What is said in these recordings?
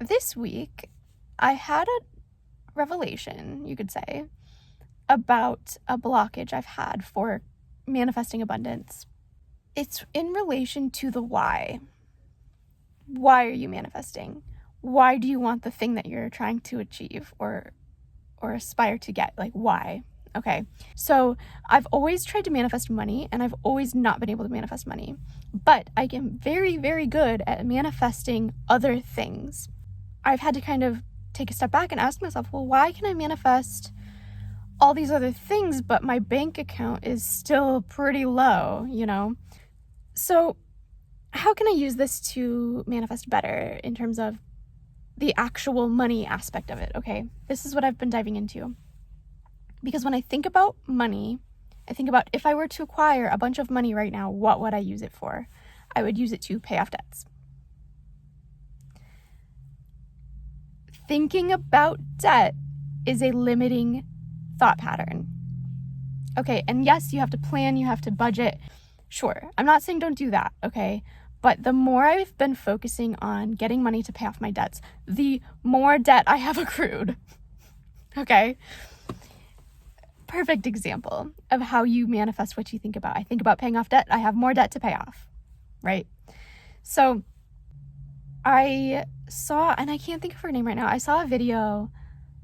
this week I had a revelation, you could say, about a blockage I've had for manifesting abundance. It's in relation to the why. Why are you manifesting? Why do you want the thing that you're trying to achieve or aspire to get? Like, why? Okay, so I've always tried to manifest money, and I've always not been able to manifest money. But I am very, very good at manifesting other things. I've had to kind of take a step back and ask myself, well, why can I manifest all these other things, but my bank account is still pretty low, you know? So how can I use this to manifest better in terms of the actual money aspect of it? Okay, this is what I've been diving into. Because when I think about money, I think about if I were to acquire a bunch of money right now, what would I use it for? I would use it to pay off debts. Thinking about debt is a limiting thought pattern. Okay, and yes, you have to plan, you have to budget. Sure, I'm not saying don't do that, okay? But the more I've been focusing on getting money to pay off my debts, the more debt I have accrued. Okay? Perfect example of how you manifest what you think about. I think about paying off debt, I have more debt to pay off, right? So I saw, and I can't think of her name right now, I saw a video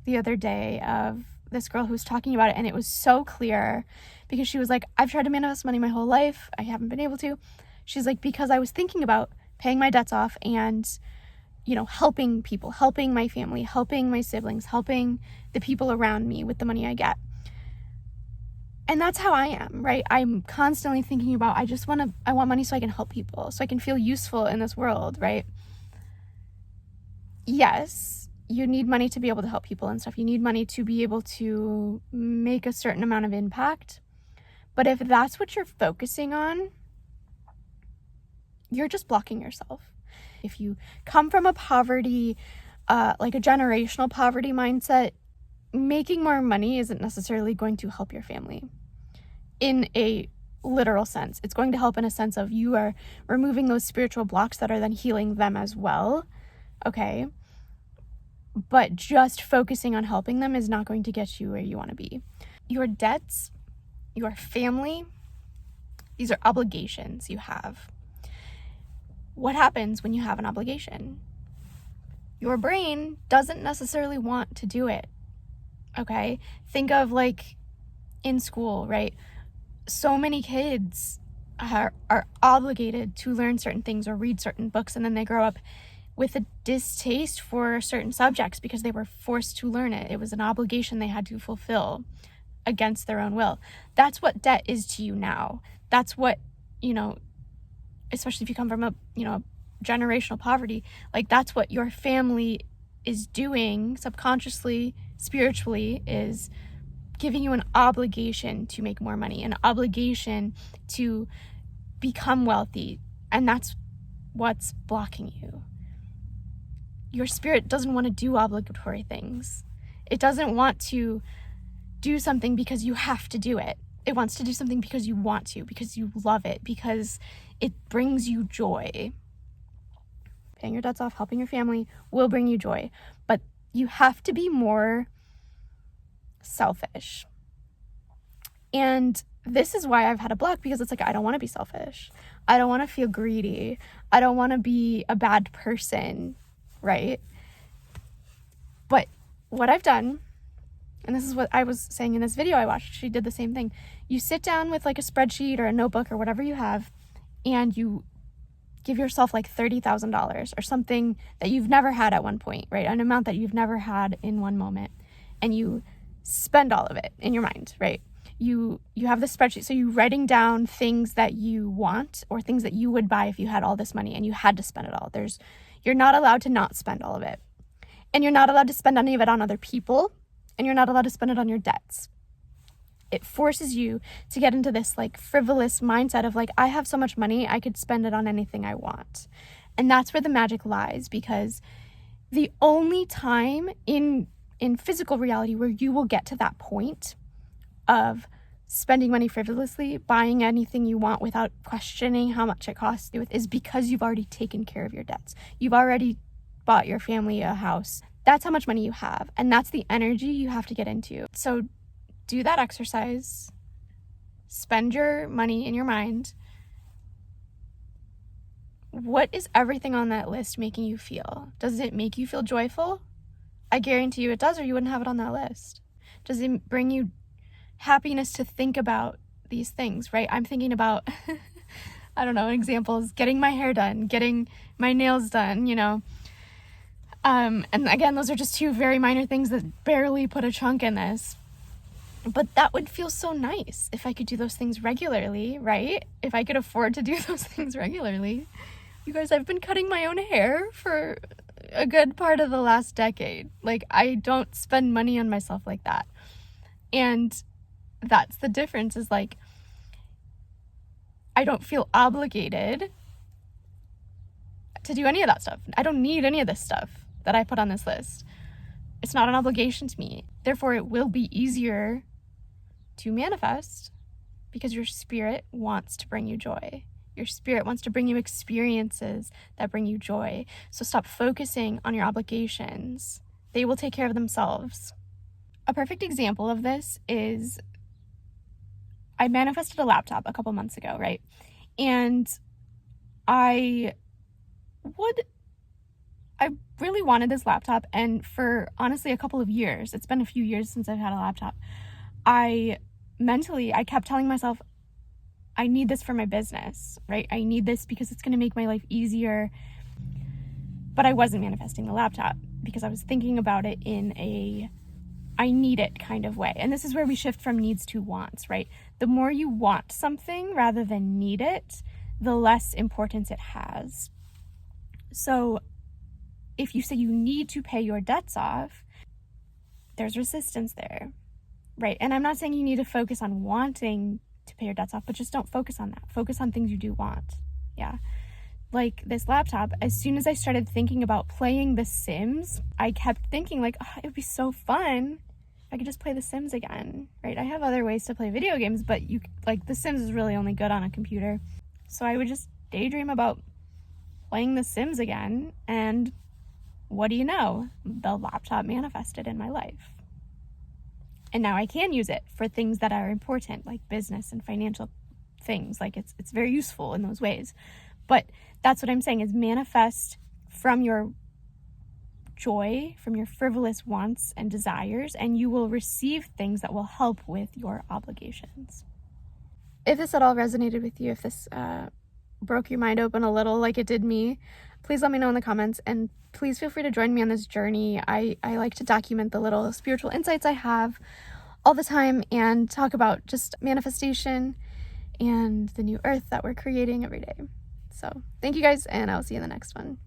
the other day of this girl who was talking about it, and it was so clear because she was like, I've tried to manifest money my whole life, I haven't been able to. She's like, because I was thinking about paying my debts off and, you know, helping people, helping my family, helping my siblings, helping the people around me with the money I get. And that's how I am, right? I'm constantly thinking about, I want money so I can help people, so I can feel useful in this world, right? Yes, you need money to be able to help people and stuff. You need money to be able to make a certain amount of impact. But if that's what you're focusing on, you're just blocking yourself. If you come from a poverty, like a generational poverty mindset, making more money isn't necessarily going to help your family in a literal sense. It's going to help in a sense of you are removing those spiritual blocks that are then healing them as well, okay? But just focusing on helping them is not going to get you where you want to be. Your debts, your family, these are obligations you have. What happens when you have an obligation? Your brain doesn't necessarily want to do it, okay? Think of like in school, right? So many kids are obligated to learn certain things or read certain books, and then they grow up with a distaste for certain subjects because they were forced to learn it. It was an obligation they had to fulfill against their own will. That's what debt is to you now. That's what, you know, especially if you come from a, you know, generational poverty, like that's what your family is doing subconsciously, spiritually, is giving you an obligation to make more money, an obligation to become wealthy. And that's what's blocking you. Your spirit doesn't want to do obligatory things. It doesn't want to do something because you have to do it. It wants to do something because you want to, because you love it, because it brings you joy. Paying your debts off, helping your family will bring you joy. But you have to be more selfish. And this is why I've had a block, because it's like, I don't want to be selfish. I don't want to feel greedy. I don't want to be a bad person, right? But what I've done, and this is what I was saying in this video I watched, she did the same thing. You sit down with like a spreadsheet or a notebook or whatever you have, and you give yourself like $30,000 or something that you've never had at one point, right? An amount that you've never had in one moment, and you spend all of it in your mind, right? You have this spreadsheet, so you're writing down things that you want or things that you would buy if you had all this money and you had to spend it all. You're not allowed to not spend all of it. And you're not allowed to spend any of it on other people, and you're not allowed to spend it on your debts. It forces you to get into this like frivolous mindset of like, I have so much money, I could spend it on anything I want. And that's where the magic lies, because the only time in physical reality where you will get to that point of spending money frivolously, buying anything you want without questioning how much it costs you, is because you've already taken care of your debts. You've already bought your family a house. That's how much money you have, and that's the energy you have to get into. So do that exercise. Spend your money in your mind. What is everything on that list making you feel? Does it make you feel joyful? I guarantee you it does, or you wouldn't have it on that list. Does it bring you happiness to think about these things, right? I'm thinking about, I don't know, an example is getting my hair done, getting my nails done, you know. And again, those are just two very minor things that barely put a chunk in this. But that would feel so nice if I could do those things regularly, right? If I could afford to do those things regularly. You guys, I've been cutting my own hair for a good part of the last decade. Like, I don't spend money on myself like that. And that's the difference, is like, I don't feel obligated to do any of that stuff. I don't need any of this stuff that I put on this list. It's not an obligation to me. Therefore, it will be easier to manifest because your spirit wants to bring you joy. Your spirit wants to bring you experiences that bring you joy. So stop focusing on your obligations. They will take care of themselves. A perfect example of this is I manifested a laptop a couple months ago, right? And I really wanted this laptop, and for honestly a couple of years, it's been a few years since I've had a laptop, I kept telling myself, I need this for my business, right? I need this because it's going to make my life easier. But I wasn't manifesting the laptop because I was thinking about it in a I need it kind of way. And this is where we shift from needs to wants, right? The more you want something rather than need it, the less importance it has. So if you say you need to pay your debts off, there's resistance there, right? And I'm not saying you need to focus on wanting to pay your debts off, but just don't focus on that. Focus on things you do want. Yeah. Like this laptop, as soon as I started thinking about playing The Sims, I kept thinking like, oh, it would be so fun if I could just play The Sims again, right? I have other ways to play video games, but The Sims is really only good on a computer. So I would just daydream about playing The Sims again, and what do you know? The laptop manifested in my life. And now I can use it for things that are important, like business and financial things. Like it's very useful in those ways. But that's what I'm saying, is manifest from your joy, from your frivolous wants and desires, and you will receive things that will help with your obligations. If this at all resonated with you, if this broke your mind open a little like it did me, please let me know in the comments, and please feel free to join me on this journey. I like to document the little spiritual insights I have all the time and talk about just manifestation and the new earth that we're creating every day. So thank you guys, and I'll see you in the next one.